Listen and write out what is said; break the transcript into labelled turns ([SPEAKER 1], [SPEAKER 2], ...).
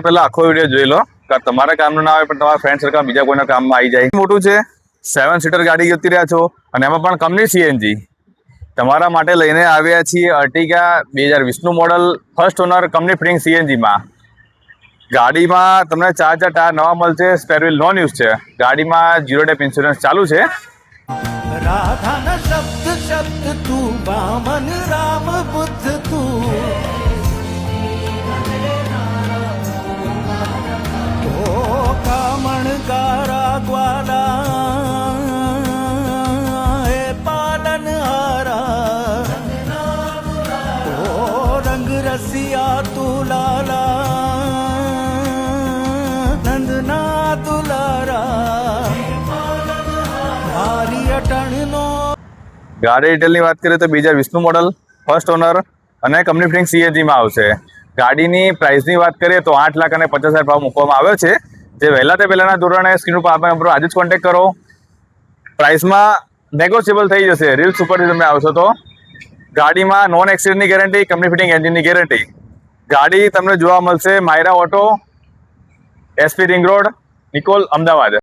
[SPEAKER 1] પહેલા આખો વિડીયો જોઈ લો કે તમારા કામનું ના આવે પણ તમારા ફ્રેન્ડ સર્કલ બીજા કોઈના કામમાં આવી જાય. મોટું છે 7 સીટર ગાડી જોતી રહ્યા છો અને એમાં પણ કંપની સીએનજી તમારા માટે લઈને આવ્યા છીએ. અર્ટિગા 2020નું model first owner company fitting સીએનજીમાં. ગાડીમાં તમને 4 ટાયર નવા મળશે. સ્પેર વ્હીલ નોન યુઝ છે. ગાડીમાં 0 ડેપ ઇન્સ્યોરન્સ ચાલુ છે.
[SPEAKER 2] રાધાના શબ્દ શબ્દ તું વામન રામ બુદ્ધ તું કામણ ગારા ગ્વાલા હે પાલન હારા રંગ રસિયા તું લાલા નંદના તુલારા મારી અટણનો.
[SPEAKER 1] ગાડી ડિટેલની વાત કરીએ તો 2020નું મોડલ ફર્સ્ટ ઓનર અને કંપની ફિટિંગ સીએનજીમાં આવશે. ગાડીની પ્રાઇસની વાત કરીએ તો 8,50,000 ભાવ મૂકવામાં આવ્યો છે. જે વહેલા તે પહેલાના ધોરણે સ્ક્રીન ઉપર આપણા નંબર આજે જ કોન્ટેક્ટ કરો. પ્રાઇસમાં નેગોશિયેબલ થઈ જશે. રીલ્સ ઉપરથી તમે આવશો તો. ગાડીમાં નોન એક્સિડન્ટની ગેરંટી, કંપની ફિટિંગ એન્જિનની ગેરંટી. ગાડી તમને જોવા મળશે Myra Auto, SP ring road, Nikol, Ahmedabad.